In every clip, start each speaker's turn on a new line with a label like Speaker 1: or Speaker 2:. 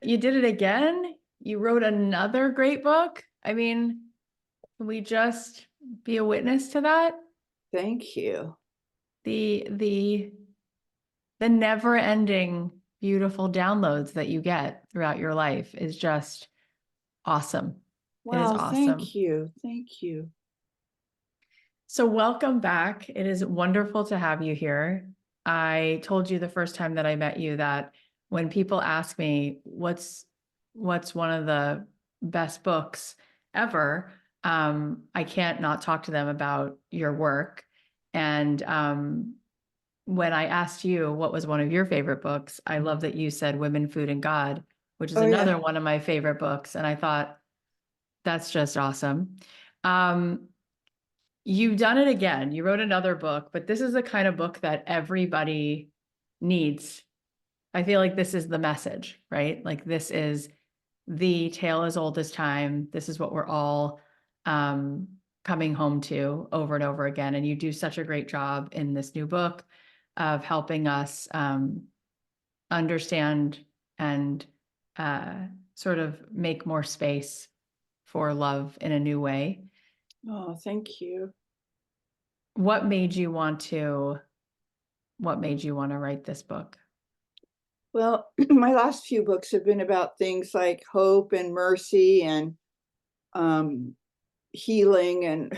Speaker 1: You did it again. You wrote another great book. I mean, can we just be a witness to that?
Speaker 2: Thank you.
Speaker 1: The the the never-ending beautiful downloads that you get throughout your life is just awesome. It is
Speaker 2: Wow,
Speaker 1: awesome.
Speaker 2: thank you. Thank you.
Speaker 1: So welcome back. It is wonderful to have you here. I told you the first time that I met you that when people ask me what's one of the best books ever, I can't not talk to them about your work. And when I asked you what was one of your favorite books, I love that you said Women, Food, and God, which is
Speaker 2: Oh
Speaker 1: another
Speaker 2: yeah.
Speaker 1: one of my favorite books. And I thought, that's just awesome. Um, You've done it again. You wrote another book, but this is the kind of book that everybody needs. I feel like this is the message, right? Like this is the tale as old as time. This is what we're all um, coming home to over and over again. And you do such a great job in this new book of helping us understand and uh, sort of make more space for love in a new way.
Speaker 2: Oh, thank you.
Speaker 1: What made you want to what made you want to write this book?
Speaker 2: Well, my last few books have been about things like hope and mercy and um, healing and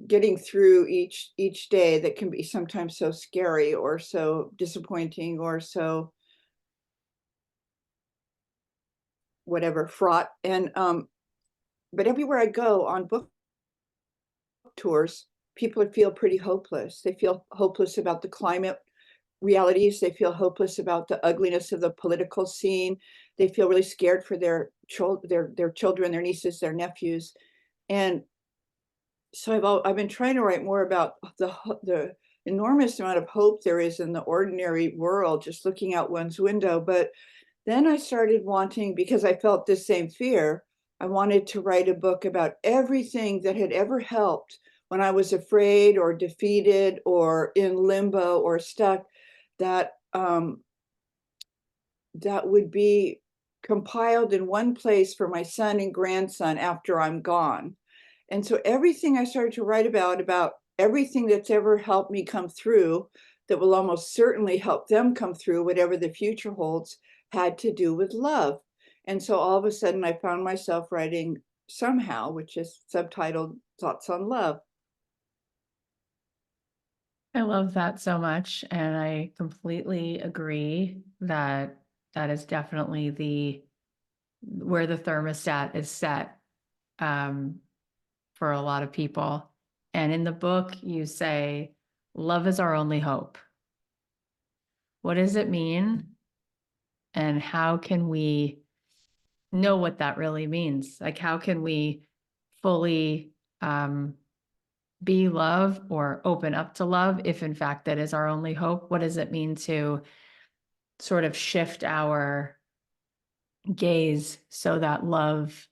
Speaker 2: getting through each day that can be sometimes so scary or so disappointing or so whatever fraught. And but everywhere I go on book tours, people feel pretty hopeless. They feel hopeless about the climate realities. They feel hopeless about the ugliness of the political scene. They feel really scared for their children, their nieces, their nephews. And so I've been trying to write more about the enormous amount of hope there is in the ordinary world, just looking out one's window. But then I started wanting, because I felt this same fear, I wanted to write a book about everything that had ever helped when I was afraid or defeated or in limbo or stuck, that that would be compiled in one place for my son and grandson after I'm gone. And so everything I started to write about everything that's ever helped me come through, that will almost certainly help them come through, whatever the future holds, had to do with love. And so all of a sudden I found myself writing Somehow, which is subtitled Thoughts on Love.
Speaker 1: I love that so much, and I completely agree that that is definitely the where the thermostat is set um, for a lot of people. And in the book, you say, "Love is our only hope." What does it mean, and how can we know what that really means? Like, how can we fully um, be love or open up to love if in fact that is our only hope? What does it mean to sort of shift our gaze so that love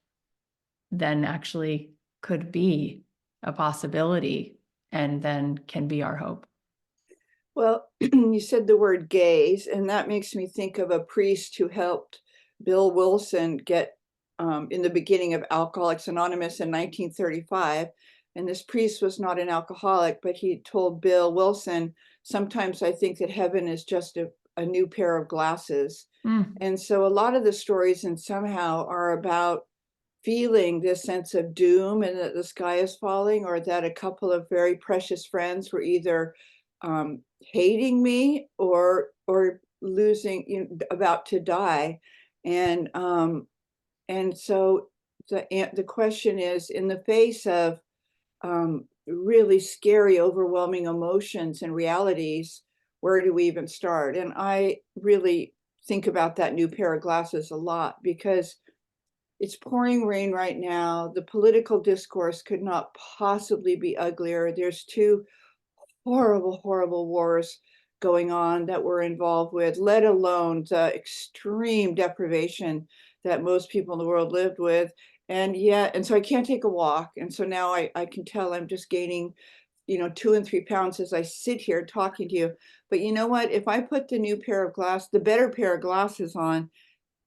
Speaker 1: then actually could be a possibility and then can be our hope?
Speaker 2: Well, you said the word gays, and that makes me think of a priest who helped Bill Wilson get in the beginning of Alcoholics Anonymous in 1935. And this priest was not an alcoholic, but he told Bill Wilson, sometimes I think that heaven is just a new pair of glasses.
Speaker 1: Mm.
Speaker 2: And so a lot of the stories in Somehow are about feeling this sense of doom and that the sky is falling, or that a couple of very precious friends were either hating me or losing, about to die. And so the question is, in the face of really scary, overwhelming emotions and realities, where do we even start? And I really think about that new pair of glasses a lot, because it's pouring rain right now. The political discourse could not possibly be uglier. There's two horrible, horrible wars going on that we're involved with, let alone the extreme deprivation that most people in the world lived with. And so I can't take a walk. And so now I can tell I'm just gaining, 2 and 3 pounds as I sit here talking to you. But you know what? If I put the better pair of glasses on,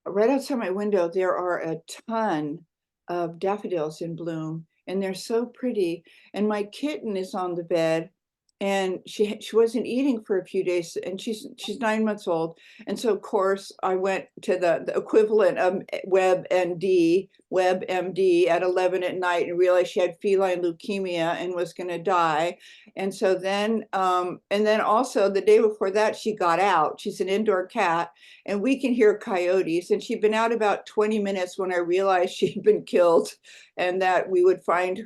Speaker 2: right outside my window, there are a ton of daffodils in bloom, and they're so pretty. And my kitten is on the bed, and she wasn't eating for a few days, and she's 9 months old. And so, of course, I went to the equivalent of WebMD at 11 at night and realized she had feline leukemia and was going to die. And so then also the day before that, she got out. She's an indoor cat, and we can hear coyotes. And she'd been out about 20 minutes when I realized she'd been killed, and that we would find,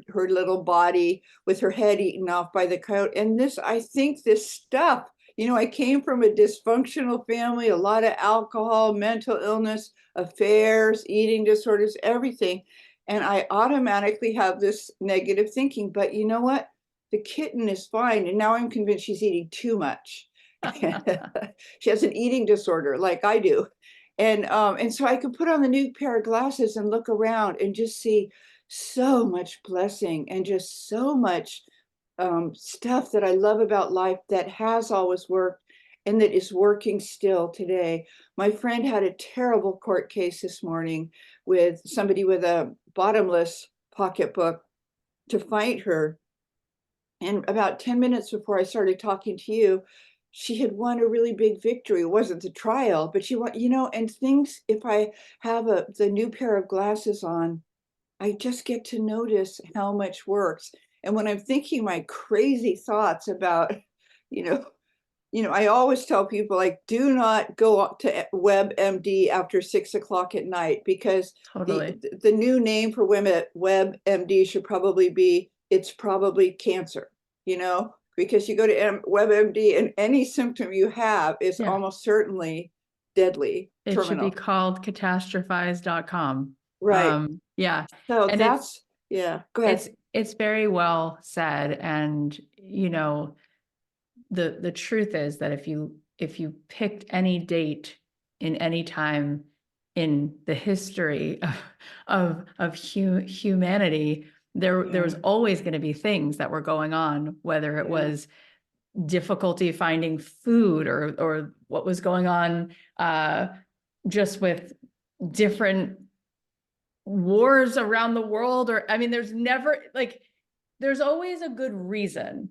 Speaker 2: her little body with her head eaten off by the coyote. And I think this stuff, I came from a dysfunctional family, a lot of alcohol, mental illness, affairs, eating disorders, everything. And I automatically have this negative thinking. But you know what? The kitten is fine. And now I'm convinced she's eating too much. She has an eating disorder like I do. And so I could put on the new pair of glasses and look around and just see so much blessing and just so much stuff that I love about life that has always worked and that is working still today. My friend had a terrible court case this morning with somebody with a bottomless pocketbook to fight her. And about 10 minutes before I started talking to you, she had won a really big victory. It wasn't the trial, but she won, and things, if I have the new pair of glasses on, I just get to notice how much works. And when I'm thinking my crazy thoughts about, you know, I always tell people, like, do not go to WebMD after 6 o'clock at night, because
Speaker 1: Totally.
Speaker 2: the new name for WebMD should probably be, it's probably cancer, because you go to WebMD and any symptom you have is
Speaker 1: Yeah.
Speaker 2: almost certainly deadly,
Speaker 1: It should be
Speaker 2: terminal.
Speaker 1: called catastrophize.com.
Speaker 2: Right.
Speaker 1: Yeah.
Speaker 2: So
Speaker 1: And
Speaker 2: yeah, go ahead.
Speaker 1: it's very well said. And, the truth is that if you picked any date in any time in the history of humanity, there was always going to be things that were going on, whether it was difficulty finding food or what was going on just with different wars around the world. Or I mean, there's always a good reason,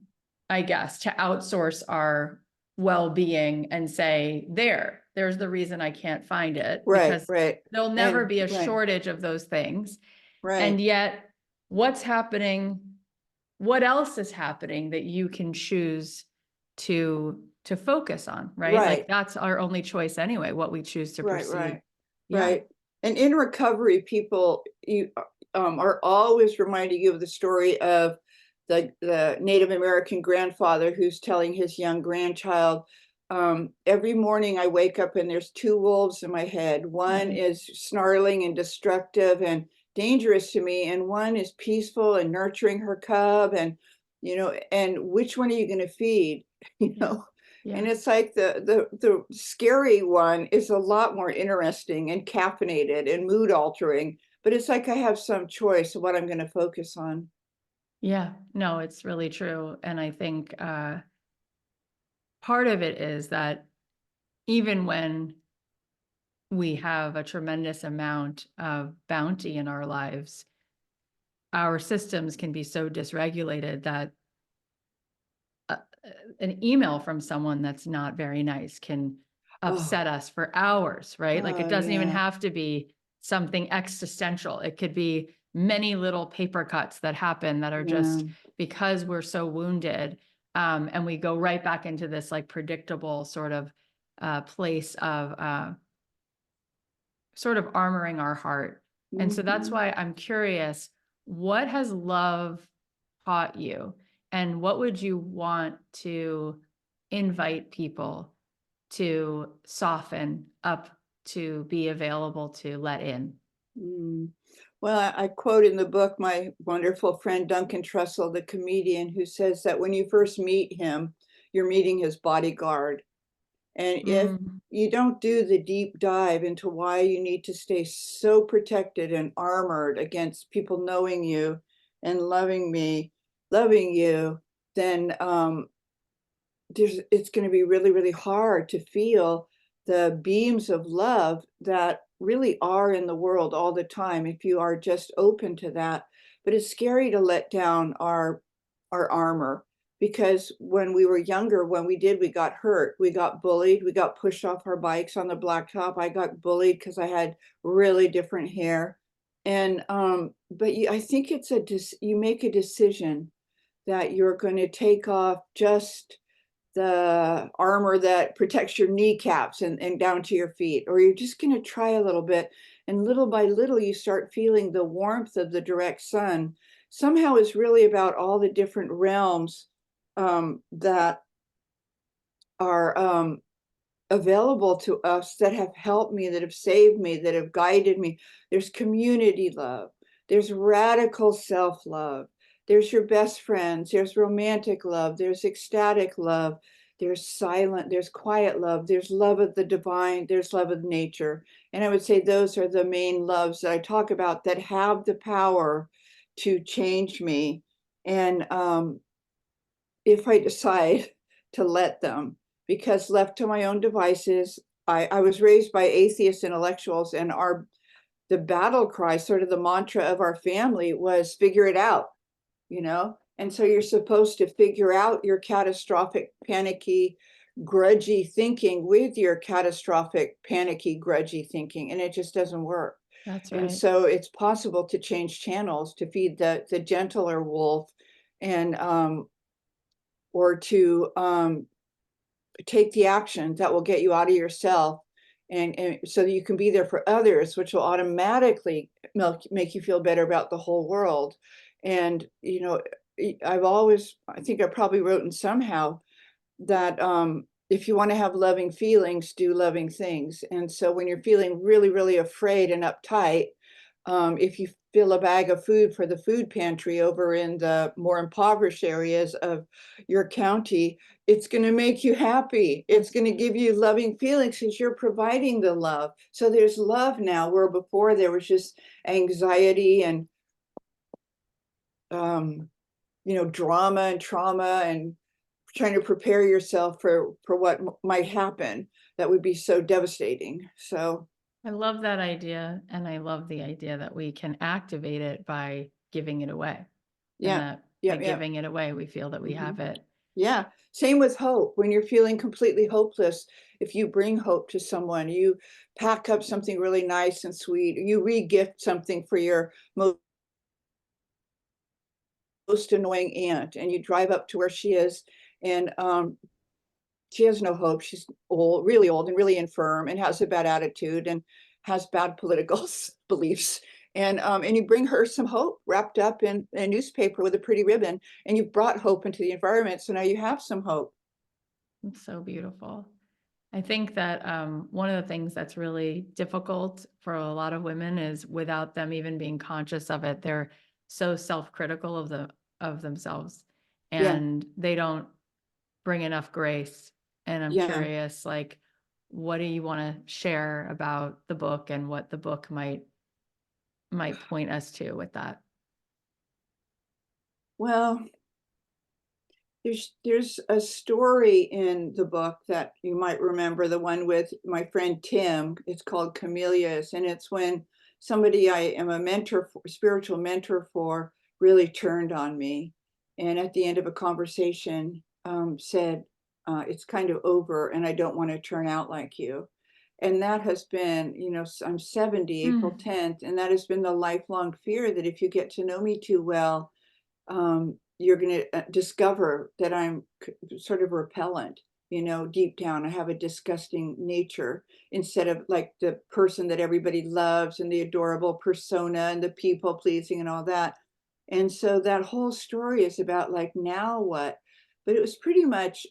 Speaker 1: I guess, to outsource our well-being and say, there's the reason I can't find it, because there'll never be a shortage of those things. And yet what's happening, what else is happening that you can choose to focus on, right? Like that's our only choice anyway, what we choose to pursue.
Speaker 2: Right. And in recovery, people are always reminding you of the story of the Native American grandfather who's telling his young grandchild, every morning I wake up and there's two wolves in my head. One is snarling and destructive and dangerous to me, and one is peaceful and nurturing her cub. And and which one are you going to feed? And it's like the scary one is a lot more interesting and caffeinated and mood altering, but it's like I have some choice of what I'm going to focus on.
Speaker 1: Yeah, no, it's really true. And I think part of it is that even when we have a tremendous amount of bounty in our lives, our systems can be so dysregulated that an email from someone that's not very nice can upset us for hours, right? Like it doesn't even have to be something existential. It could be many little paper cuts that happen that are just because we're so wounded. And we go right back into this like predictable sort of place of sort of armoring our heart. And so that's why I'm curious, what has love taught you? And what would you want to invite people to soften up, to be available to let in?
Speaker 2: Well, I quote in the book my wonderful friend Duncan Trussell, the comedian, who says that when you first meet him, you're meeting his bodyguard. And if you don't do the deep dive into why you need to stay so protected and armored against people knowing you and loving you, then it's going to be really, really hard to feel the beams of love that really are in the world all the time if you are just open to that. But it's scary to let down our armor, because when we were younger, when we got hurt, we got bullied, we got pushed off our bikes on the blacktop. I got bullied because I had really different hair. And but I think it's you make a decision that you're going to take off just the armor that protects your kneecaps and down to your feet, or you're just going to try a little bit. And little by little, you start feeling the warmth of the direct sun. Somehow it's really about all the different realms that are available to us, that have helped me, that have saved me, that have guided me. There's community love, there's radical self-love, there's your best friends, there's romantic love, there's ecstatic love, there's silent, there's quiet love, there's love of the divine, there's love of nature. And I would say those are the main loves that I talk about that have the power to change me. And if I decide to let them, because left to my own devices, I was raised by atheist intellectuals, and the battle cry, sort of the mantra of our family, was figure it out, you know? And so you're supposed to figure out your catastrophic, panicky, grudgy thinking with your catastrophic, panicky, grudgy thinking, and it just doesn't work.
Speaker 1: That's
Speaker 2: And
Speaker 1: right.
Speaker 2: so it's possible to change channels to feed the gentler wolf, and or to take the action that will get you out of yourself, and so that you can be there for others, which will automatically make you feel better about the whole world. And you know, I think I probably wrote in somehow that if you want to have loving feelings, do loving things. And so when you're feeling really, really afraid and uptight, if you fill a bag of food for the food pantry over in the more impoverished areas of your county, it's going to make you happy. It's going to give you loving feelings because you're providing the love. So there's love now, where before there was just anxiety and drama and trauma, and trying to prepare yourself for what might happen that would be so devastating. So
Speaker 1: I love that idea, and I love the idea that we can activate it by giving it away, and
Speaker 2: yeah,
Speaker 1: that by
Speaker 2: yeah, yeah.
Speaker 1: giving it away, we feel that we
Speaker 2: Mhm.
Speaker 1: have it.
Speaker 2: Yeah, same with hope. When you're feeling completely hopeless, if you bring hope to someone, you pack up something really nice and sweet, you re-gift something for your most annoying aunt, and you drive up to where she is, and she has no hope. She's old and really infirm, and has a bad attitude, and has bad political beliefs. And you bring her some hope wrapped up in a newspaper with a pretty ribbon, and you've brought hope into the environment. So now you have some hope.
Speaker 1: It's so beautiful. I think that one of the things that's really difficult for a lot of women is, without them even being conscious of it, they're so self-critical of themselves,
Speaker 2: Yeah,
Speaker 1: and they don't bring enough grace. And I'm
Speaker 2: yeah.
Speaker 1: curious, like, what do you want to share about the book, and what the book might point us to with that?
Speaker 2: Well, there's a story in the book that you might remember, the one with my friend Tim. It's called Camellias, and it's when somebody I am a spiritual mentor for, really turned on me, and at the end of a conversation said, "It's kind of over, and I don't want to turn out like you." And that has been, I'm 70, April
Speaker 1: Mm.
Speaker 2: 10th, and that has been the lifelong fear, that if you get to know me too well, you're going to discover that I'm sort of repellent. Deep down, I have a disgusting nature, instead of like the person that everybody loves, and the adorable persona, and the people pleasing and all that. And so that whole story is about, like, now what? But it was pretty much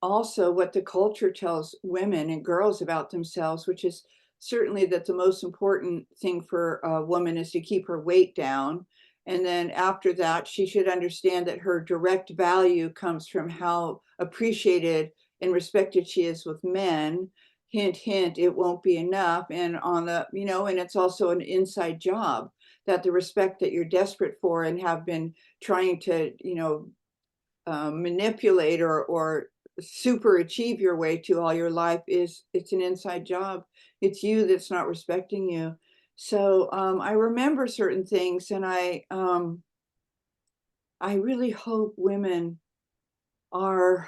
Speaker 2: also what the culture tells women and girls about themselves, which is certainly that the most important thing for a woman is to keep her weight down. And then after that, she should understand that her direct value comes from how appreciated and respected she is with men. Hint, hint, it won't be enough. And and it's also an inside job, that the respect that you're desperate for and have been trying to, manipulate or super achieve your way to all your life is it's an inside job. It's you that's not respecting you. So I remember certain things, and I really hope women are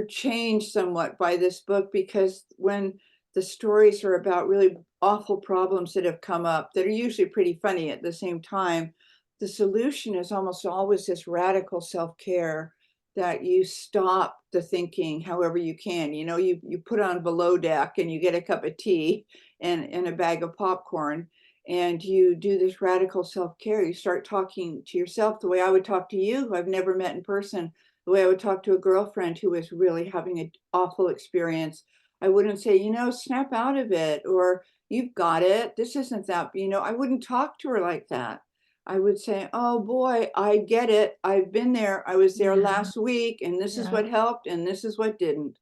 Speaker 2: changed somewhat by this book, because when the stories are about really awful problems that have come up that are usually pretty funny at the same time, the solution is almost always this radical self-care, that you stop the thinking however you can. You know, you put on below deck and you get a cup of tea and a bag of popcorn, and you do this radical self-care. You start talking to yourself the way I would talk to you, who I've never met in person, the way I would talk to a girlfriend who was really having an awful experience. I wouldn't say, you know, snap out of it, or you've got it. This isn't that, you know, I wouldn't talk to her like that. I would say, oh boy, I get it. I've been there. I was there
Speaker 1: Yeah.
Speaker 2: last week, and this is
Speaker 1: Yeah.
Speaker 2: what helped, and this is what didn't.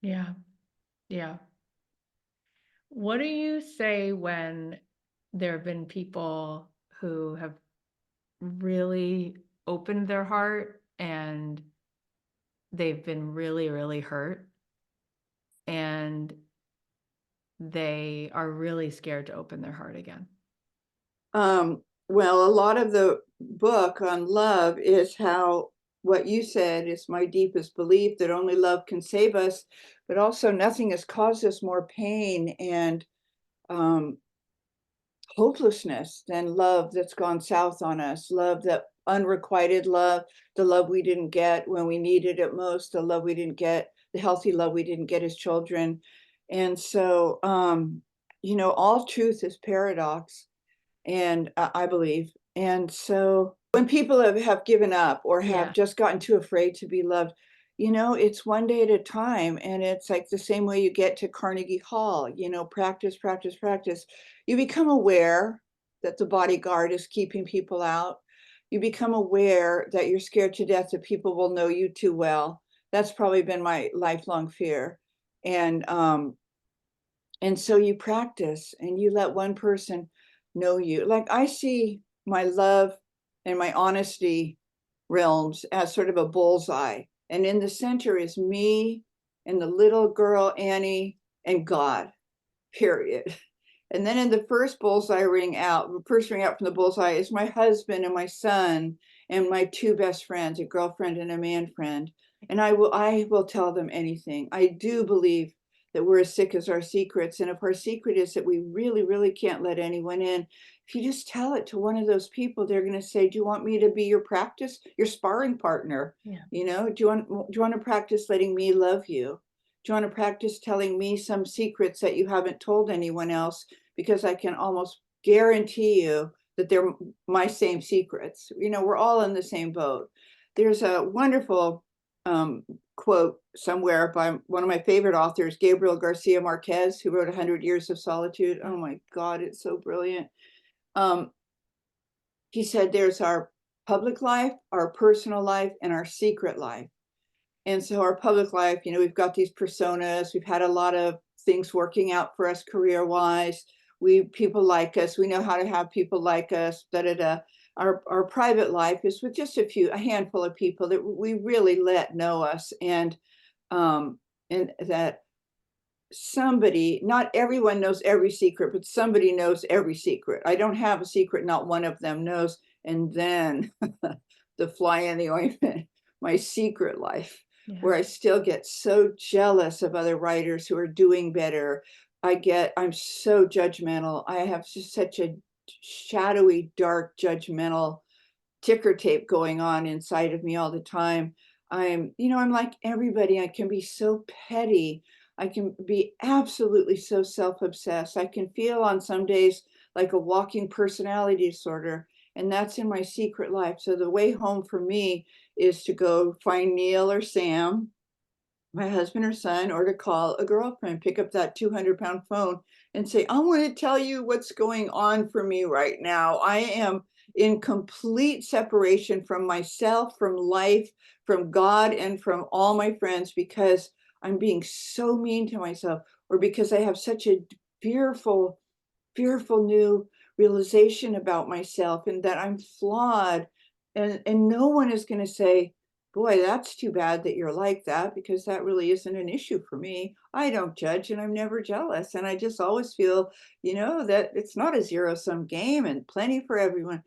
Speaker 1: Yeah. Yeah. What do you say when there have been people who have really opened their heart and they've been really, really hurt and they are really scared to open their heart again?
Speaker 2: Well, a lot of the book on love is how what you said is my deepest belief, that only love can save us, but also nothing has caused us more pain and um, hopelessness than love that's gone south on us. Love, that unrequited love, the love we didn't get when we needed it most, the love we didn't get, the healthy love we didn't get as children. And so, you know, all truth is paradox, and I believe. And so when people have given up or have
Speaker 1: Yeah.
Speaker 2: just gotten too afraid to be loved, you know, it's one day at a time. And it's like the same way you get to Carnegie Hall, you know, practice, practice, practice. You become aware that the bodyguard is keeping people out. You become aware that you're scared to death that people will know you too well. That's probably been my lifelong fear. And and so you practice and you let one person know you. Like, I see my love and my honesty realms as sort of a bullseye. And in the center is me and the little girl, Annie, and God, period. And then in the first bullseye ring out, the first ring out from the bullseye is my husband and my son and my two best friends, a girlfriend and a man friend. And I will tell them anything. I do believe that we're as sick as our secrets. And if our secret is that we really, really can't let anyone in, if you just tell it to one of those people, they're going to say, do you want me to be your practice, your sparring partner?
Speaker 1: Yeah.
Speaker 2: You know, do you want to practice letting me love you? Do you want to practice telling me some secrets that you haven't told anyone else? Because I can almost guarantee you that they're my same secrets. You know, we're all in the same boat. There's a wonderful quote somewhere by one of my favorite authors, Gabriel Garcia Marquez, who wrote 100 Years of Solitude. Oh my God, it's so brilliant. Um, he said, there's our public life, our personal life, and our secret life. And so our public life, you know, we've got these personas, we've had a lot of things working out for us career wise. People like us, we know how to have people like us, da da da. Our private life is with just a handful of people that we really let know us, um, and that somebody, not everyone knows every secret, but somebody knows every secret. I don't have a secret, not one of them knows. And then the fly in the ointment, my secret life,
Speaker 1: Yeah.
Speaker 2: where I still get so jealous of other writers who are doing better. I'm so judgmental. I have just such a shadowy, dark, judgmental ticker tape going on inside of me all the time. I'm like everybody. I can be so petty. I can be absolutely so self-obsessed. I can feel on some days like a walking personality disorder, and that's in my secret life. So the way home for me is to go find Neil or Sam, my husband or son, or to call a girlfriend, pick up that 200-pound phone and say, I want to tell you what's going on for me right now. I am in complete separation from myself, from life, from God, and from all my friends, because I'm being so mean to myself, or because I have such a fearful, fearful new realization about myself, and that I'm flawed. And no one is going to say, boy, that's too bad that you're like that because that really isn't an issue for me. I don't judge and I'm never jealous. And I just always feel, that it's not a zero-sum game and plenty for everyone.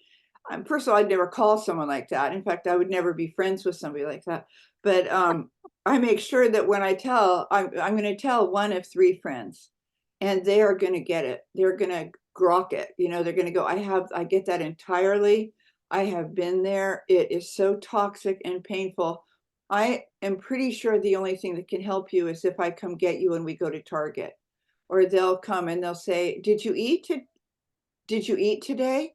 Speaker 2: First of all, I'd never call someone like that. In fact, I would never be friends with somebody like that. But I make sure that when I tell, I'm going to tell one of three friends, and they are going to get it. They're going to grok it. They're going to go, I get that entirely. I have been there. It is so toxic and painful. I am pretty sure the only thing that can help you is if I come get you when we go to Target, or they'll come and they'll say, Did you eat today?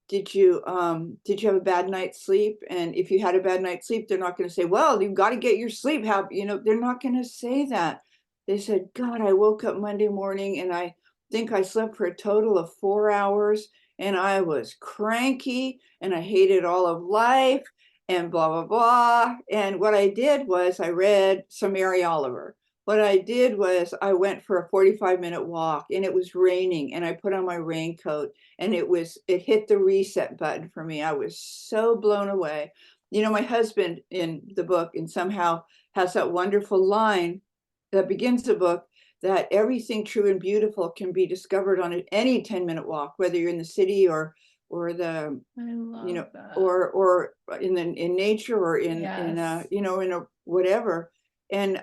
Speaker 2: Did you have a bad night's sleep? And if you had a bad night's sleep, they're not going to say, well, you've got to get your sleep. They're not going to say that. They said, God, I woke up Monday morning and I think I slept for a total of 4 hours and I was cranky and I hated all of life and blah, blah, blah. And what I did was I read some Mary Oliver. What I did was I went for a 45-minute walk and it was raining and I put on my raincoat and it hit the reset button for me. I was so blown away. My husband in the book and somehow has that wonderful line that begins the book that everything true and beautiful can be discovered on any 10-minute walk, whether you're in the city or the
Speaker 1: I
Speaker 2: you know
Speaker 1: love that.
Speaker 2: or in nature or in
Speaker 1: Yes.
Speaker 2: in a whatever. And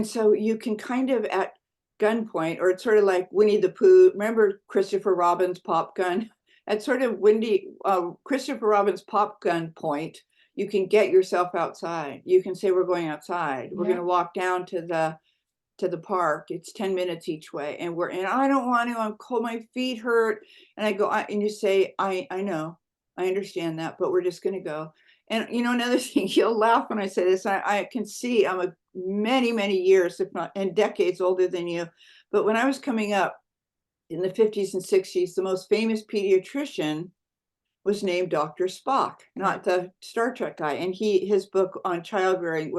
Speaker 2: so you can kind of at gunpoint, or it's sort of like Winnie the Pooh. Remember Christopher Robin's pop gun? At sort of Christopher Robin's pop gun point, you can get yourself outside. You can say, we're going outside. We're going
Speaker 1: Yeah.
Speaker 2: to walk down to the park. It's 10 minutes each way. And I don't want to, I'm cold, my feet hurt. And I go, and you say, I know, I understand that, but we're just going to go. And another thing, you'll laugh when I say this. I can see I'm many, many years, if not, and decades older than you. But when I was coming up in the 50s and 60s, the most famous pediatrician was named Dr. Spock, not the Star Trek guy. And his book on child rearing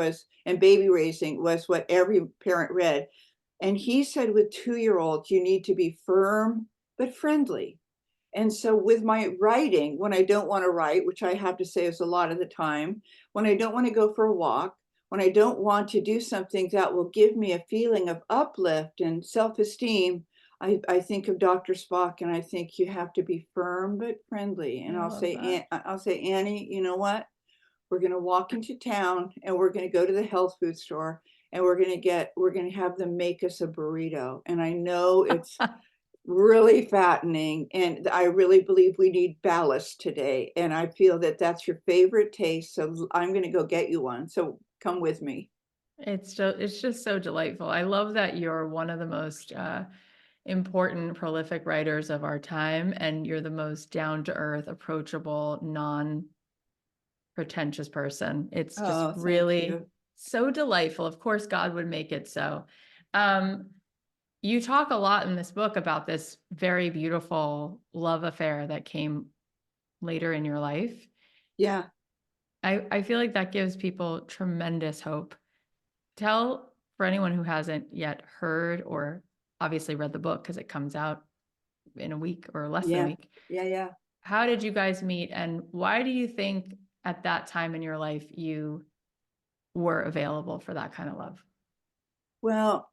Speaker 2: and baby raising was what every parent read. And he said, with 2-year-olds, you need to be firm but friendly. And so with my writing, when I don't want to write, which I have to say is a lot of the time, when I don't want to go for a walk, when I don't want to do something that will give me a feeling of uplift and self-esteem, I think of Dr. Spock and I think you have to be firm but friendly. And
Speaker 1: I love that.
Speaker 2: I'll say, Annie, you know what? We're going to walk into town and we're going to go to the health food store and we're going to have them make us a burrito. And I know it's really fattening. And I really believe we need ballast today. And I feel that that's your favorite taste. So I'm going to go get you one. So come with me.
Speaker 1: It's just so delightful. I love that you're one of the most important, prolific writers of our time, and you're the most down-to-earth, approachable, non-pretentious person. It's just
Speaker 2: Oh, thank
Speaker 1: really
Speaker 2: you.
Speaker 1: so delightful. Of course, God would make it so. You talk a lot in this book about this very beautiful love affair that came later in your life.
Speaker 2: Yeah.
Speaker 1: I feel like that gives people tremendous hope. Tell, for anyone who hasn't yet heard or obviously read the book because it comes out in a week or less than a
Speaker 2: Yeah.
Speaker 1: week,
Speaker 2: Yeah. Yeah.
Speaker 1: how did you guys meet and why do you think at that time in your life you were available for that kind of love?
Speaker 2: Well,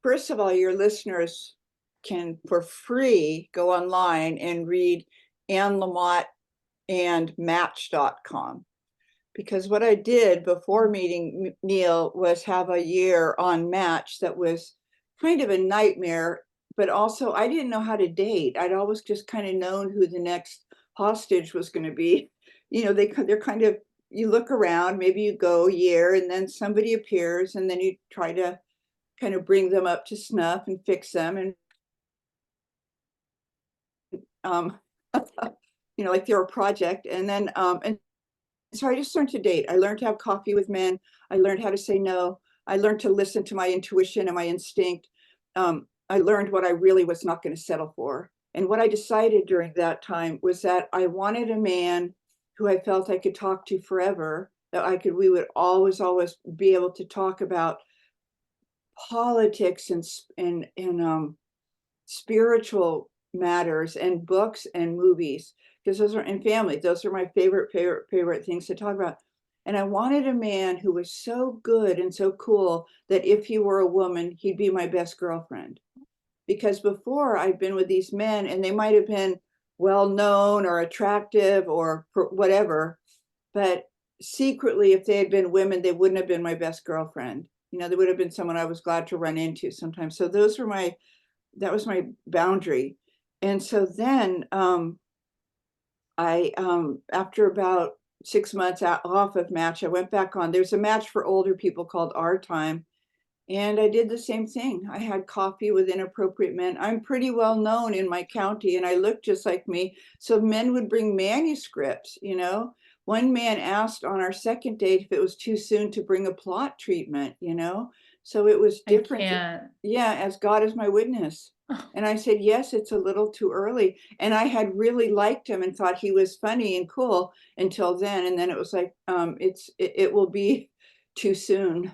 Speaker 2: first of all, your listeners can, for free, go online and read Anne Lamott and Match.com. Because what I did before meeting Neil was have a year on Match that was kind of a nightmare, but also I didn't know how to date. I'd always just kind of known who the next hostage was going to be. They're kind of, you look around, maybe you go a year and then somebody appears and then you try to kind of bring them up to snuff and fix them. And um, like they're a project. And so I just learned to date. I learned to have coffee with men. I learned how to say no. I learned to listen to my intuition and my instinct. I learned what I really was not going to settle for. And what I decided during that time was that I wanted a man who I felt I could talk to forever, that we would always, always be able to talk about politics and spiritual matters and books and movies, because those are, and family, those are my favorite things to talk about. And I wanted a man who was so good and so cool that if he were a woman, he'd be my best girlfriend. Because before I'd been with these men and they might have been well known or attractive or whatever, but secretly, if they had been women, they wouldn't have been my best girlfriend. You know, they would have been someone I was glad to run into sometimes. So those were that was my boundary. And so then after about 6 months off of Match, I went back on. There's a Match for older people called Our Time. And I did the same thing. I had coffee with inappropriate men. I'm pretty well known in my county and I look just like me. So men would bring manuscripts, you know. One man asked on our second date if it was too soon to bring a plot treatment, you know. So it was
Speaker 1: I
Speaker 2: different.
Speaker 1: can't.
Speaker 2: Yeah, as God is my witness. And I said, yes, it's a little too early. And I had really liked him and thought he was funny and cool until then. And then it was like, it will be too soon,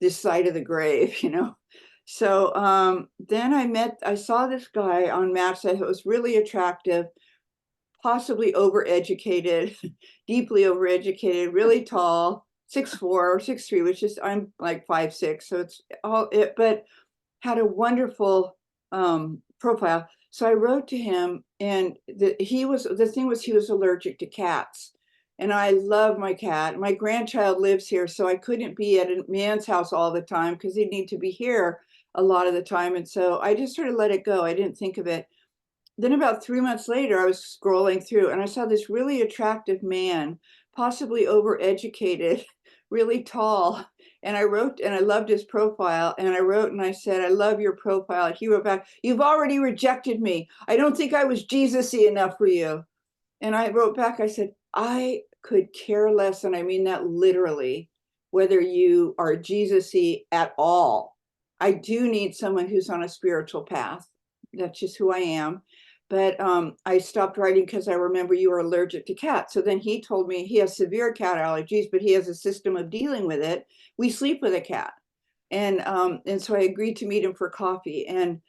Speaker 2: this side of the grave, you know. So then I saw this guy on Maps that was really attractive, possibly overeducated, deeply overeducated, really tall, 6'4" or 6'3", which is, I'm like 5'6", so it's all it, but had a wonderful profile. So I wrote to him, and the thing was he was allergic to cats. And I love my cat. My grandchild lives here, so I couldn't be at a man's house all the time because he'd need to be here a lot of the time. And so I just sort of let it go. I didn't think of it. Then about 3 months later, I was scrolling through and I saw this really attractive man, possibly overeducated, really tall. And I wrote, and I loved his profile. And I wrote and I said, I love your profile. And he wrote back, you've already rejected me. I don't think I was Jesus-y enough for you. And I wrote back, I said, I could care less, and I mean that literally, whether you are Jesus-y at all. I do need someone who's on a spiritual path. That's just who I am. But I stopped writing because I remember you were allergic to cats. So then he told me he has severe cat allergies, but he has a system of dealing with it. We sleep with a cat. And so I agreed to meet him for coffee. And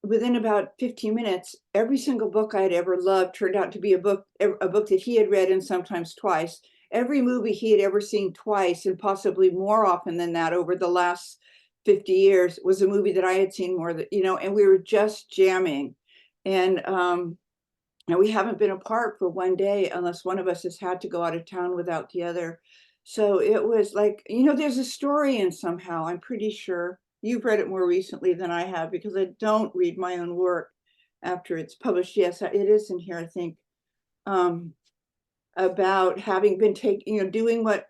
Speaker 2: within about 15 minutes, every single book I had ever loved turned out to be a book that he had read, and sometimes twice. Every movie he had ever seen twice, and possibly more often than that over the last 50 years, was a movie that I had seen more than, you know, and we were just jamming. And we haven't been apart for one day unless one of us has had to go out of town without the other. So it was like, you know, there's a story in somehow, I'm pretty sure. You've read it more recently than I have because I don't read my own work after it's published. Yes, it is in here, I think. About having been doing what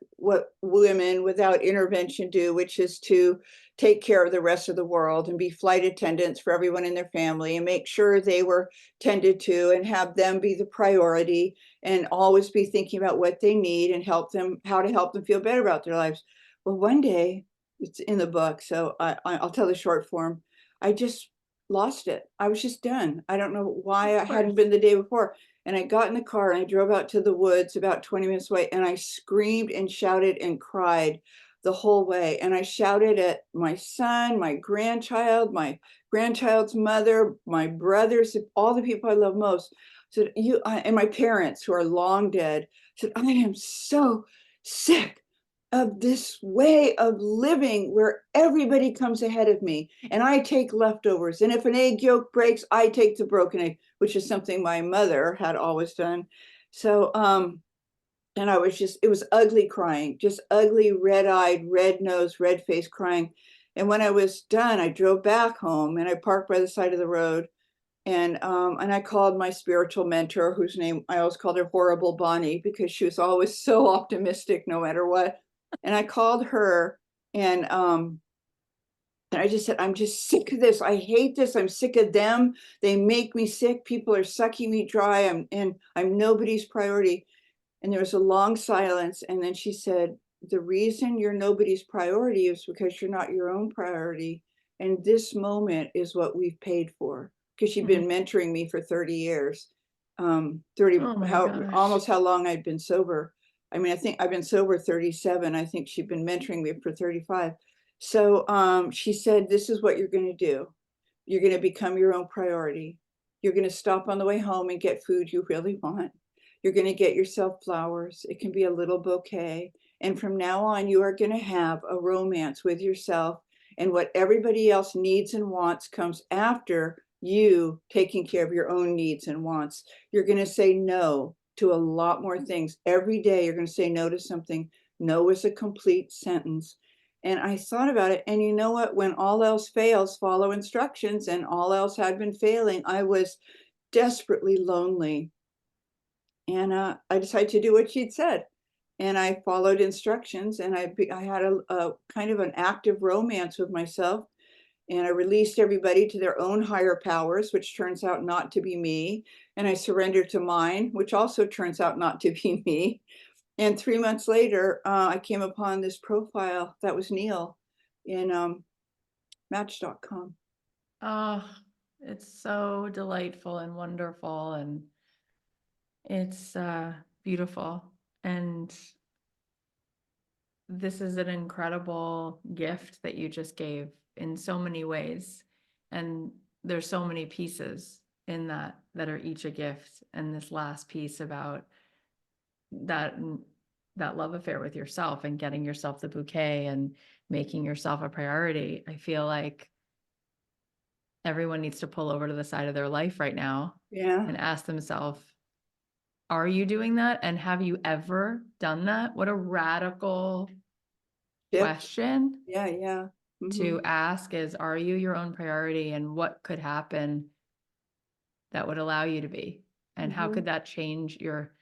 Speaker 2: women without intervention do, which is to take care of the rest of the world and be flight attendants for everyone in their family and make sure they were tended to and have them be the priority and always be thinking about what they need and how to help them feel better about their lives. Well, one day, it's in the book, so I'll tell the short form. I just lost it. I was just done. I don't know why I hadn't been the day before. And I got in the car and I drove out to the woods about 20 minutes away, and I screamed and shouted and cried the whole way. And I shouted at my son, my grandchild's mother, my brothers, all the people I love most. Said, and my parents who are long dead, said, I am so sick of this way of living where everybody comes ahead of me and I take leftovers. And if an egg yolk breaks, I take the broken egg, which is something my mother had always done. So, and I was it was ugly crying, just ugly, red-eyed, red-nosed, red-faced crying. And when I was done, I drove back home and I parked by the side of the road. And I called my spiritual mentor, whose name I always called her Horrible Bonnie because she was always so optimistic no matter what. And I called her and I just said, I'm just sick of this. I hate this. I'm sick of them. They make me sick. People are sucking me dry. I'm nobody's priority. And there was a long silence. And then she said, the reason you're nobody's priority is because you're not your own priority. And this moment is what we've paid for. Because she'd been mentoring me for 30 years. 30,
Speaker 1: Oh my gosh.
Speaker 2: almost how long I'd been sober. I mean, I think I've been sober 37. I think she'd been mentoring me for 35. So she said, this is what you're going to do. You're going to become your own priority. You're going to stop on the way home and get food you really want. You're gonna get yourself flowers. It can be a little bouquet. And from now on, you are gonna have a romance with yourself, and what everybody else needs and wants comes after you taking care of your own needs and wants. You're gonna say no to a lot more things. Every day, you're gonna say no to something. No is a complete sentence. And I thought about it, and you know what? When all else fails, follow instructions, and all else had been failing. I was desperately lonely. And I decided to do what she'd said. And I followed instructions, and I had a kind of an active romance with myself. And I released everybody to their own higher powers, which turns out not to be me. And I surrendered to mine, which also turns out not to be me. And 3 months later, I came upon this profile that was Neil in Match.com.
Speaker 1: Oh, it's so delightful and wonderful, and it's beautiful. And this is an incredible gift that you just gave in so many ways. And there's so many pieces in that that are each a gift. And this last piece about that that love affair with yourself and getting yourself the bouquet and making yourself a priority. I feel like everyone needs to pull over to the side of their life right now
Speaker 2: Yeah.
Speaker 1: and ask themselves, are you doing that? And have you ever done that? What a radical
Speaker 2: Shift.
Speaker 1: question
Speaker 2: Yeah. Yeah.
Speaker 1: to
Speaker 2: Mhm.
Speaker 1: ask is, are you your own priority, and what could happen that would allow you to be? And how could
Speaker 2: Mhm.
Speaker 1: that change your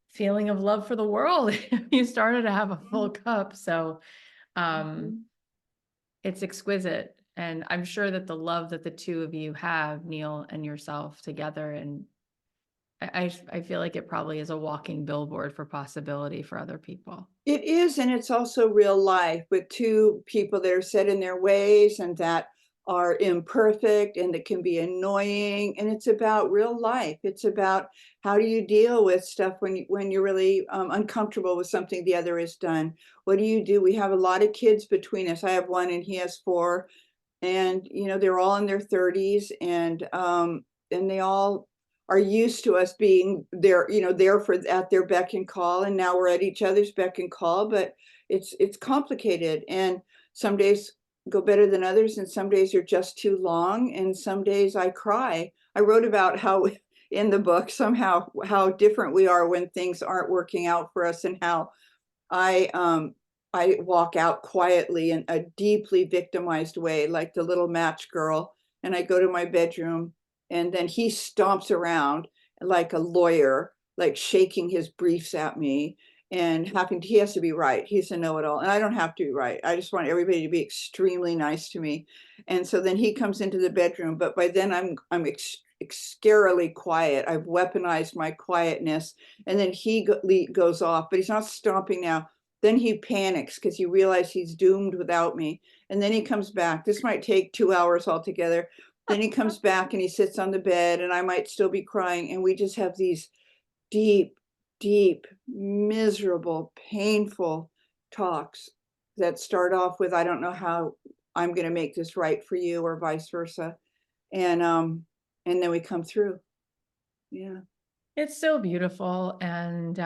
Speaker 1: feeling of love for the world if you started to have a full cup? So um,
Speaker 2: Mhm.
Speaker 1: it's exquisite. And I'm sure that the love that the two of you have, Neil and yourself together, and I feel like it probably is a walking billboard for possibility for other people.
Speaker 2: It is, and it's also real life with two people that are set in their ways and that are imperfect and that can be annoying. And it's about real life. It's about how do you deal with stuff when you're really uncomfortable with something the other has done. What do you do? We have a lot of kids between us. I have one and he has four, and they're all in their 30s, and they all are used to us being there, there for at their beck and call, and now we're at each other's beck and call. But it's complicated, and some days go better than others, and some days are just too long, and some days I cry. I wrote about how in the book somehow how different we are when things aren't working out for us, and how I I walk out quietly in a deeply victimized way, like the little match girl, and I go to my bedroom, and then he stomps around like a lawyer, like shaking his briefs at me, and he has to be right. He's a know-it-all, and I don't have to be right. I just want everybody to be extremely nice to me. And so then he comes into the bedroom, but by then scarily quiet. I've weaponized my quietness, and then he goes off, but he's not stomping now. Then he panics because he realizes he's doomed without me. And then he comes back. This might take 2 hours altogether. Then he comes back and he sits on the bed, and I might still be crying. And we just have these deep, deep, miserable, painful talks that start off with, I don't know how I'm going to make this right for you, or vice versa. And then we come through. Yeah.
Speaker 1: It's so beautiful. And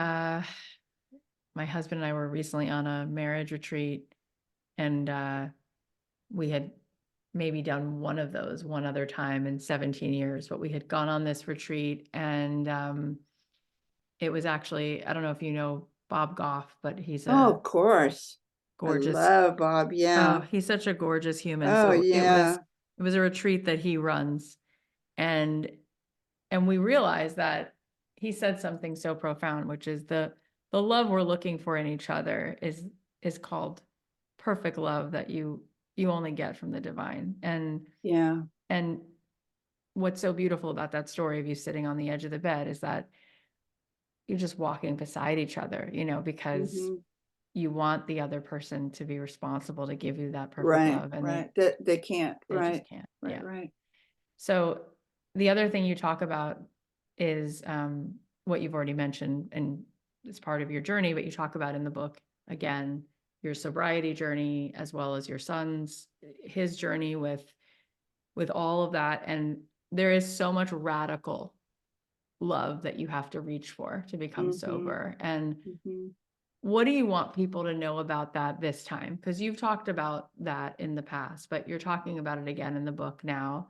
Speaker 1: my husband and I were recently on a marriage retreat, and we had maybe done one of those one other time in 17 years, but we had gone on this retreat, and it was actually, I don't know if you know Bob Goff, but he's
Speaker 2: Oh,
Speaker 1: a
Speaker 2: of course. I
Speaker 1: gorgeous,
Speaker 2: love Bob.
Speaker 1: oh,
Speaker 2: Yeah.
Speaker 1: he's such a gorgeous human.
Speaker 2: Oh,
Speaker 1: So
Speaker 2: yeah.
Speaker 1: it was a retreat that he runs, and we realized that he said something so profound, which is the love we're looking for in each other is called perfect love that you only get from the divine.
Speaker 2: Yeah.
Speaker 1: And what's so beautiful about that story of you sitting on the edge of the bed is that you're just walking beside each other, because
Speaker 2: Mhm.
Speaker 1: you want the other person to be responsible to give you that perfect
Speaker 2: Right,
Speaker 1: love, and
Speaker 2: right. That they can't.
Speaker 1: they just
Speaker 2: Right.
Speaker 1: can't.
Speaker 2: Right,
Speaker 1: Yeah.
Speaker 2: right.
Speaker 1: So the other thing you talk about is what you've already mentioned, and it's part of your journey, but you talk about in the book, again, your sobriety journey, as well as your son's, his journey with all of that. And there is so much radical love that you have to reach for to become
Speaker 2: Mhm.
Speaker 1: sober. And
Speaker 2: Mhm.
Speaker 1: what do you want people to know about that this time? Because you've talked about that in the past, but you're talking about it again in the book now.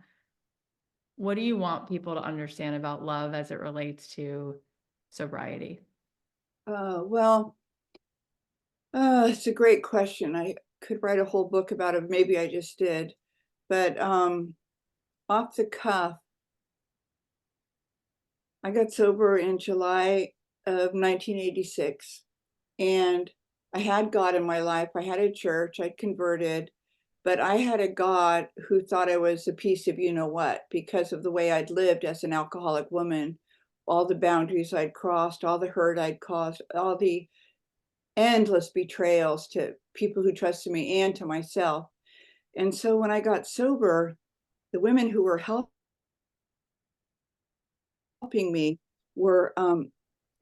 Speaker 1: What do you want people to understand about love as it relates to sobriety?
Speaker 2: Well, it's a great question. I could write a whole book about it. Maybe I just did. But off the cuff, I got sober in July of 1986. And I had God in my life. I had a church. I'd converted. But I had a God who thought I was a piece of you know what because of the way I'd lived as an alcoholic woman, all the boundaries I'd crossed, all the hurt I'd caused, all the endless betrayals to people who trusted me and to myself. And so when I got sober, the women who were helping me were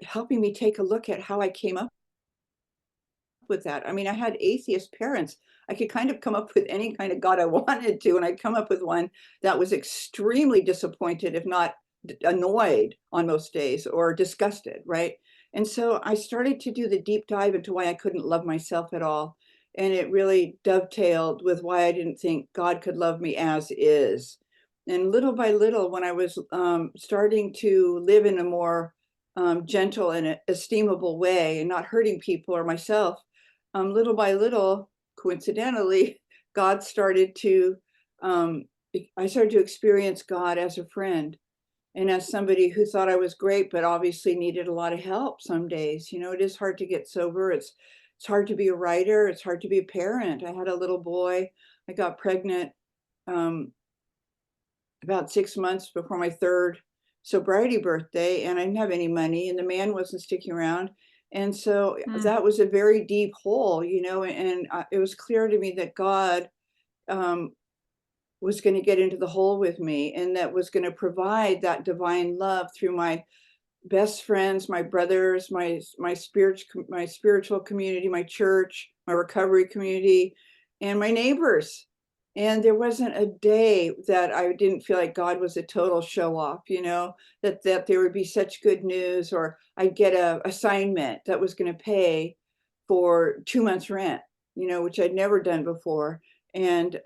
Speaker 2: helping me take a look at how I came up with that. I mean, I had atheist parents. I could kind of come up with any kind of God I wanted to, and I'd come up with one that was extremely disappointed, if not annoyed on most days or disgusted, right? And so I started to do the deep dive into why I couldn't love myself at all. And it really dovetailed with why I didn't think God could love me as is. And little by little, when I was starting to live in a more gentle and esteemable way and not hurting people or myself, little by little, coincidentally, God started to, um, I started to experience God as a friend and as somebody who thought I was great, but obviously needed a lot of help some days. You know, it is hard to get sober. It's hard to be a writer. It's hard to be a parent. I had a little boy. I got pregnant um, about 6 months before my third sobriety birthday, and I didn't have any money, and the man wasn't sticking around. And so
Speaker 1: Mm,
Speaker 2: that was a very deep hole, and it was clear to me that God um, was going to get into the hole with me and that was going to provide that divine love through my best friends, my brothers, my spiritual community, my church, my recovery community, and my neighbors. And there wasn't a day that I didn't feel like God was a total show off, that there would be such good news, or I'd get a assignment that was going to pay for 2 months rent, which I'd never done before. And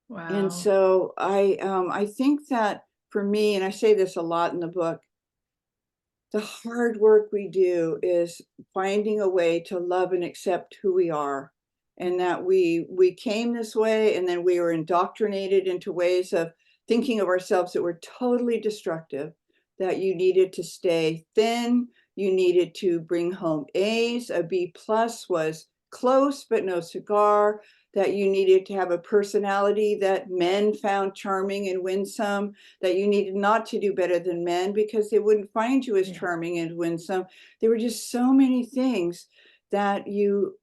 Speaker 1: wow.
Speaker 2: so I think that for me, and I say this a lot in the book, the hard work we do is finding a way to love and accept who we are, and that we came this way and then we were indoctrinated into ways of thinking of ourselves that were totally destructive, that you needed to stay thin, you needed to bring home A's, a B plus was close but no cigar, that you needed to have a personality that men found charming and winsome, that you needed not to do better than men because they wouldn't find you as
Speaker 1: Yeah.
Speaker 2: charming and winsome. There were just so many things that you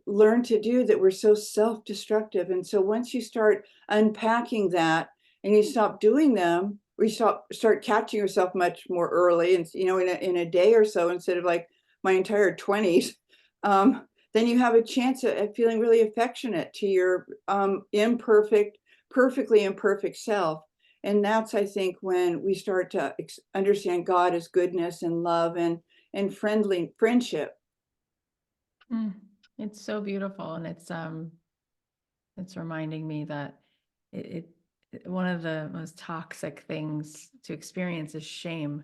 Speaker 2: learn to do that were so self-destructive. And so once you start unpacking that and you stop doing them, or you start catching yourself much more early, and in a day or so instead of like my entire 20s, then you have a chance at feeling really affectionate to your perfectly imperfect self. And that's, I think, when we start to understand God as goodness and love and friendly friendship.
Speaker 1: Mm. It's so beautiful. And it's reminding me that one of the most toxic things to experience is shame.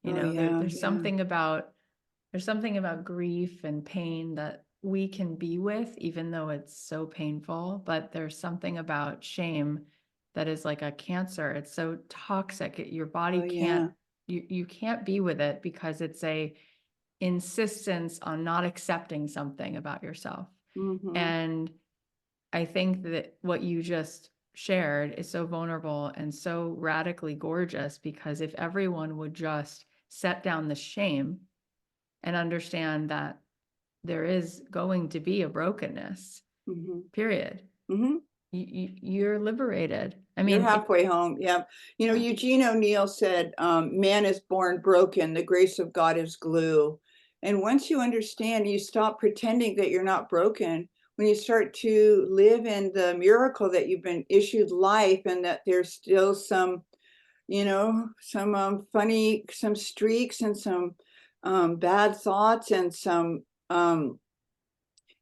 Speaker 2: Oh yeah,
Speaker 1: There's
Speaker 2: yeah.
Speaker 1: something about grief and pain that we can be with, even though it's so painful. But there's something about shame that is like a cancer. It's so toxic. Your body
Speaker 2: Oh
Speaker 1: can't,
Speaker 2: yeah.
Speaker 1: you can't be with it because it's a insistence on not accepting something about yourself.
Speaker 2: Mm-hmm.
Speaker 1: And I think that what you just shared is so vulnerable and so radically gorgeous, because if everyone would just set down the shame and understand that there is going to be a brokenness,
Speaker 2: Mm-hmm.
Speaker 1: period,
Speaker 2: Mm-hmm.
Speaker 1: you're liberated. I
Speaker 2: You're
Speaker 1: mean,
Speaker 2: halfway home. Yeah.
Speaker 1: yeah.
Speaker 2: Eugene O'Neill said, man is born broken. The grace of God is glue. And once you understand, you stop pretending that you're not broken. When you start to live in the miracle that you've been issued life and that there's still some some funny, some streaks and some bad thoughts and some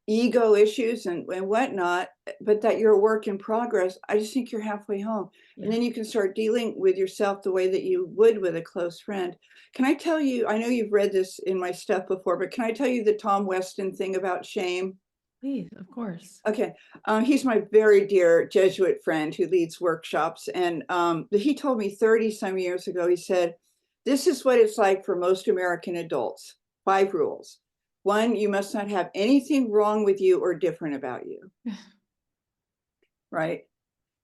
Speaker 2: ego issues and whatnot, but that you're a work in progress. I just think you're halfway home. And
Speaker 1: Yeah.
Speaker 2: then you can start dealing with yourself the way that you would with a close friend. Can I tell you, I know you've read this in my stuff before, but can I tell you the Tom Weston thing about shame?
Speaker 1: Please, of course.
Speaker 2: Okay. He's my very dear Jesuit friend who leads workshops. And he told me 30 some years ago, he said, this is what it's like for most American adults. 5 rules. 1, you must not have anything wrong with you or different about you. Right?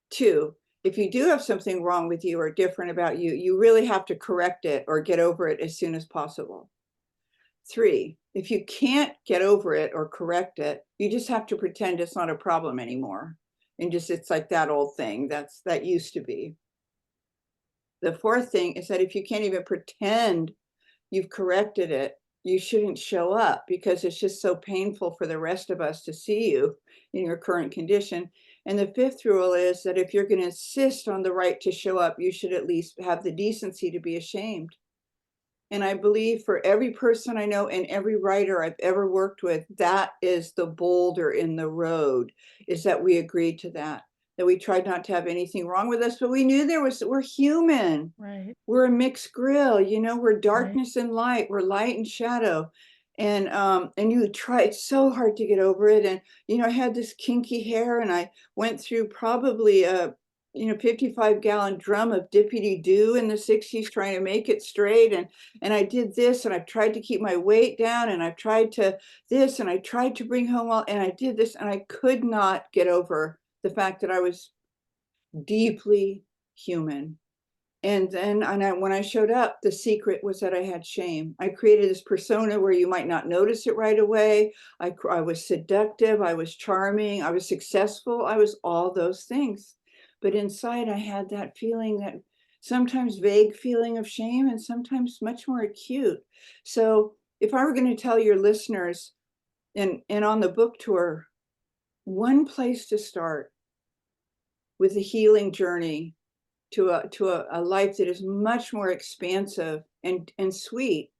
Speaker 2: 2, if you do have something wrong with you or different about you, you really have to correct it or get over it as soon as possible. 3, if you can't get over it or correct it, you just have to pretend it's not a problem anymore. And just, it's like that old thing that used to be. The 4th thing is that if you can't even pretend you've corrected it, you shouldn't show up because it's just so painful for the rest of us to see you in your current condition. And the 5th rule is that if you're going to insist on the right to show up, you should at least have the decency to be ashamed. And I believe for every person I know and every writer I've ever worked with, that is the boulder in the road, is that we agreed to that we tried not to have anything wrong with us, but we knew we're human.
Speaker 1: Right.
Speaker 2: We're a mixed grill, we're
Speaker 1: Right.
Speaker 2: darkness and light, we're light and shadow. And you tried so hard to get over it. And, I had this kinky hair and I went through probably a 55-gallon drum of dippity-doo in the 60s trying to make it straight. And I did this, and I've tried to keep my weight down, and I've tried to this, and I tried to bring home all, and I did this, and I could not get over the fact that I was deeply human. And then when I showed up, the secret was that I had shame. I created this persona where you might not notice it right away. I was seductive, I was charming, I was successful, I was all those things. But inside I had that feeling, that sometimes vague feeling of shame and sometimes much more acute. So if I were going to tell your listeners and on the book tour, one place to start with the healing journey to a life that is much more expansive and sweet,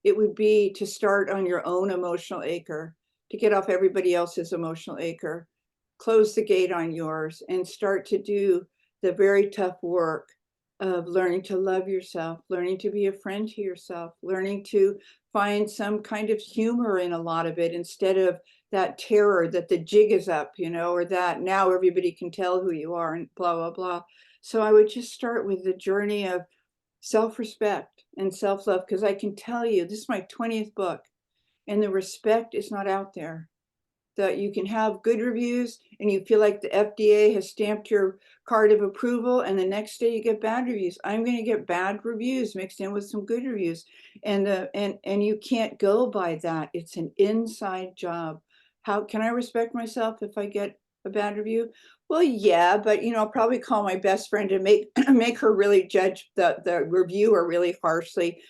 Speaker 2: it would be to start on your own emotional acre, to get off everybody else's emotional acre, close the gate on yours, and start to do the very tough work of learning to love yourself, learning to be a friend to yourself, learning to find some kind of humor in a lot of it instead of that terror that the jig is up, or that now everybody can tell who you are and blah, blah, blah. So I would just start with the journey of self-respect and self-love, because I can tell you, this is my 20th book, and the respect is not out there. That you can have good reviews and you feel like the FDA has stamped your card of approval, and the next day you get bad reviews. I'm going to get bad reviews mixed in with some good reviews. And you can't go by that. It's an inside job. How can I respect myself if I get a bad review? Well, yeah, but I'll probably call my best friend and make her really judge the reviewer really harshly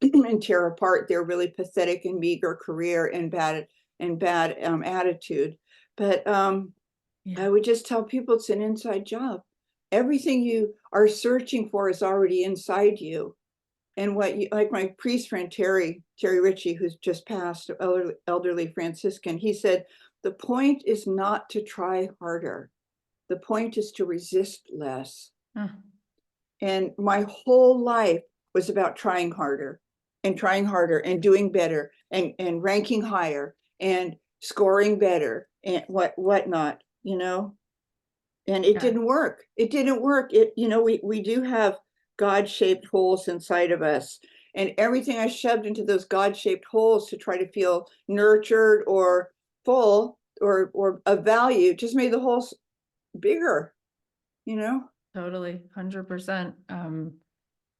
Speaker 2: and tear apart their really pathetic and meager career and bad attitude. But
Speaker 1: Yeah.
Speaker 2: I would just tell people it's an inside job. Everything you are searching for is already inside you. And what you, like my priest friend, Terry Ritchie, who's just passed, elderly Franciscan, he said, the point is not to try harder. The point is to resist less.
Speaker 1: Huh.
Speaker 2: And my whole life was about trying harder and doing better and ranking higher and scoring better and whatnot, and it
Speaker 1: Yeah.
Speaker 2: didn't work. It didn't work. We do have God-shaped holes inside of us, and everything I shoved into those God-shaped holes to try to feel nurtured or full or of value just made the holes bigger,
Speaker 1: Totally. 100%.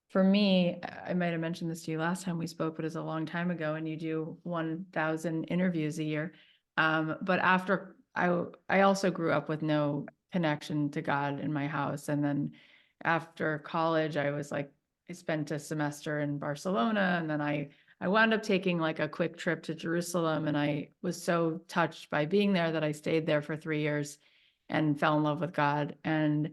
Speaker 1: For me, I might have mentioned this to you last time we spoke, but it's a long time ago, and you do 1,000 interviews a year. But after I also grew up with no connection to God in my house. And then after college, I spent a semester in Barcelona, and then I wound up taking like a quick trip to Jerusalem. And I was so touched by being there that I stayed there for 3 years and fell in love with God. And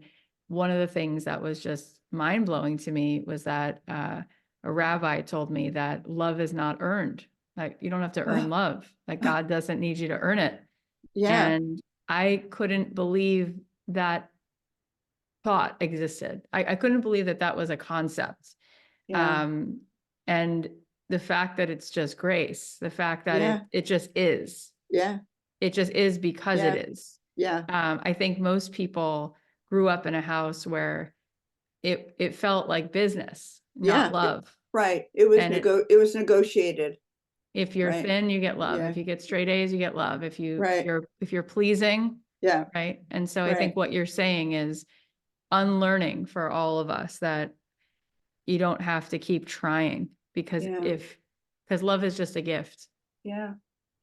Speaker 1: one of the things that was just mind blowing to me was that a rabbi told me that love is not earned. Like you don't have to earn
Speaker 2: Oh,
Speaker 1: love. Like God doesn't need you to earn it.
Speaker 2: yeah,
Speaker 1: And I couldn't believe that thought existed. I couldn't believe that that was a concept.
Speaker 2: yeah,
Speaker 1: Um, and the fact that it's just grace, the fact that
Speaker 2: yeah,
Speaker 1: it just is,
Speaker 2: yeah,
Speaker 1: it just is because it
Speaker 2: yeah,
Speaker 1: is.
Speaker 2: yeah,
Speaker 1: I think most people grew up in a house where it felt like business, not
Speaker 2: yeah.
Speaker 1: love.
Speaker 2: Right.
Speaker 1: And
Speaker 2: It was negotiated.
Speaker 1: if you're
Speaker 2: Right.
Speaker 1: thin, you get love.
Speaker 2: Yeah.
Speaker 1: If you get straight A's, you get love.
Speaker 2: Right.
Speaker 1: If you're pleasing,
Speaker 2: Yeah.
Speaker 1: right? And so I think
Speaker 2: Right.
Speaker 1: what you're saying is unlearning for all of us that you don't have to keep trying
Speaker 2: Yeah.
Speaker 1: because love is just a gift.
Speaker 2: Yeah.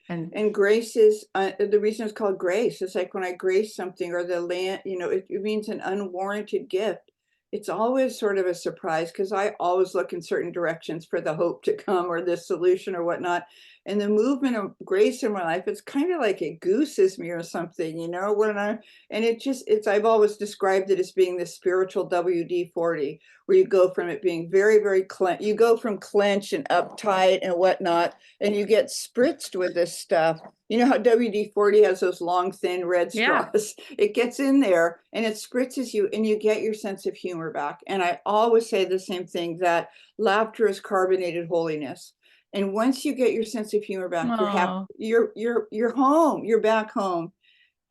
Speaker 1: And
Speaker 2: And grace is the reason it's called grace. It's like when I grace something or the land, it means an unwarranted gift. It's always sort of a surprise because I always look in certain directions for the hope to come or the solution or whatnot. And the movement of grace in my life, it's kind of like it gooses me or something, and I've always described it as being the spiritual WD-40, where you go from it being very, very you go from clench and uptight and whatnot, and you get spritzed with this stuff. You know how WD-40 has those long, thin red
Speaker 1: yeah,
Speaker 2: straws? It gets in there and it spritzes you and you get your sense of humor back. And I always say the same thing, that laughter is carbonated holiness. And once you get your sense of humor back, you're happy,
Speaker 1: oh,
Speaker 2: you're home, you're back home.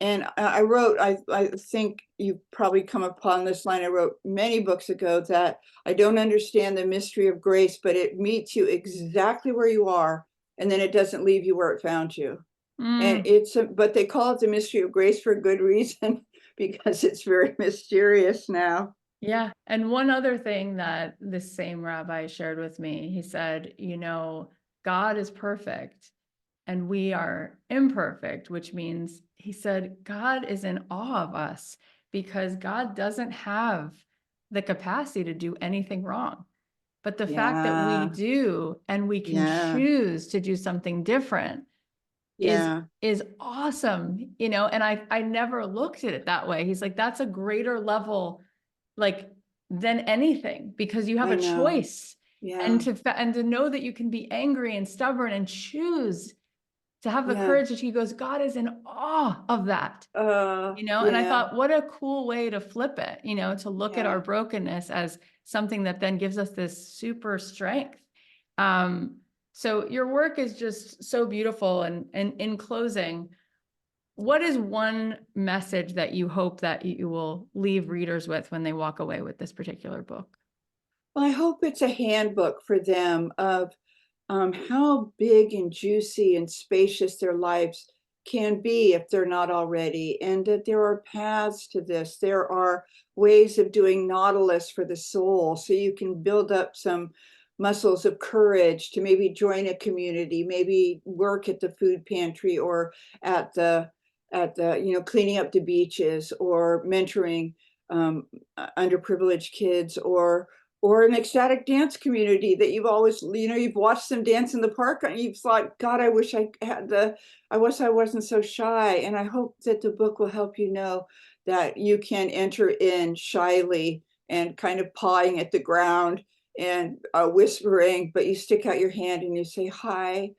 Speaker 2: And I wrote, I think you've probably come upon this line. I wrote many books ago that I don't understand the mystery of grace, but it meets you exactly where you are. And then it doesn't leave you where it found you. And
Speaker 1: mm,
Speaker 2: but they call it the mystery of grace for a good reason, because it's very mysterious now.
Speaker 1: yeah. And one other thing that this same rabbi shared with me, he said, God is perfect and we are imperfect, which means he said, God is in awe of us because God doesn't have the capacity to do anything wrong. But the fact that we
Speaker 2: Yeah,
Speaker 1: do and we can
Speaker 2: yeah,
Speaker 1: choose to do something different is
Speaker 2: yeah,
Speaker 1: is awesome, and I never looked at it that way. He's like, that's a greater level, like, than anything, because you have
Speaker 2: I
Speaker 1: a
Speaker 2: know.
Speaker 1: choice, and
Speaker 2: Yeah,
Speaker 1: to know that you can be angry and stubborn and choose to have the
Speaker 2: yeah,
Speaker 1: courage that he goes, God is in awe of that. And I
Speaker 2: yeah,
Speaker 1: thought, what a cool way to flip it, to look at our
Speaker 2: yeah.
Speaker 1: brokenness as something that then gives us this super strength. Um, so your work is just so beautiful. And in closing, what is one message that you hope that you will leave readers with when they walk away with this particular book?
Speaker 2: Well, I hope it's a handbook for them of how big and juicy and spacious their lives can be if they're not already, and that there are paths to this. There are ways of doing Nautilus for the soul, so you can build up some muscles of courage to maybe join a community, maybe work at the food pantry or at the cleaning up the beaches or mentoring underprivileged kids, or an ecstatic dance community that you've always, you've watched them dance in the park and you've thought, God, I wish I wish I wasn't so shy. And I hope that the book will help you know that you can enter in shyly and kind of pawing at the ground and whispering, but you stick out your hand and you say hi.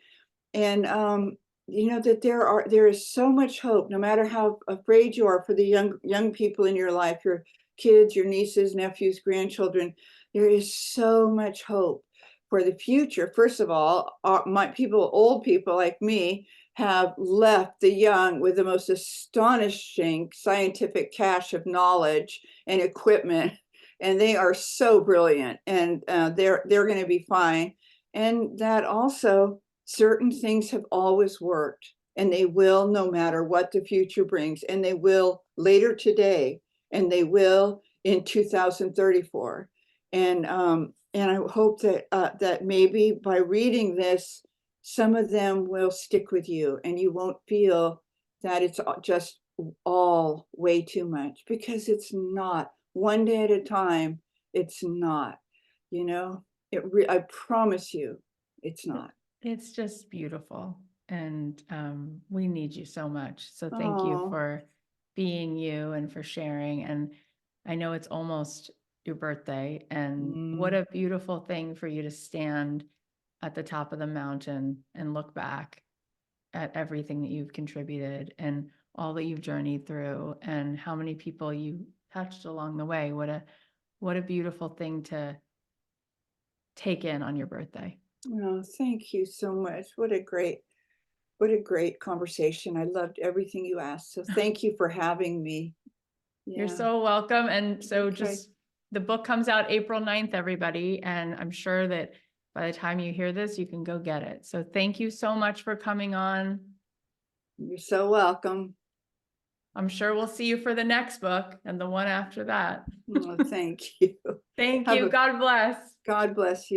Speaker 2: And that there is so much hope, no matter how afraid you are for the young people in your life, your kids, your nieces, nephews, grandchildren. There is so much hope for the future. First of all, old people like me, have left the young with the most astonishing scientific cache of knowledge and equipment, and they are so brilliant, and they're going to be fine. And that also, certain things have always worked, and they will, no matter what the future brings, and they will later today, and they will in 2034. And I hope that maybe by reading this, some of them will stick with you, and you won't feel that it's just all way too much, because it's not. One day at a time, it's not. You know, I promise you, it's not.
Speaker 1: It's just beautiful. And we need you so much. So thank you
Speaker 2: Oh,
Speaker 1: for being you and for sharing. And I know it's almost your birthday, and what
Speaker 2: Mm,
Speaker 1: a beautiful thing for you to stand at the top of the mountain and look back at everything that you've contributed and all that you've journeyed through and how many people you touched along the way. What a beautiful thing to take in on your birthday.
Speaker 2: oh, thank you so much. What a great conversation. I loved everything you asked. So thank you for having me.
Speaker 1: You're
Speaker 2: Yeah.
Speaker 1: so welcome. And so
Speaker 2: Okay.
Speaker 1: just the book comes out April 9th, everybody. And I'm sure that by the time you hear this, you can go get it. So thank you so much for coming on.
Speaker 2: You're so welcome.
Speaker 1: I'm sure we'll see you for the next book and the one after that.
Speaker 2: Oh, thank you.
Speaker 1: Thank
Speaker 2: Have
Speaker 1: you.
Speaker 2: a
Speaker 1: God bless.
Speaker 2: God bless you.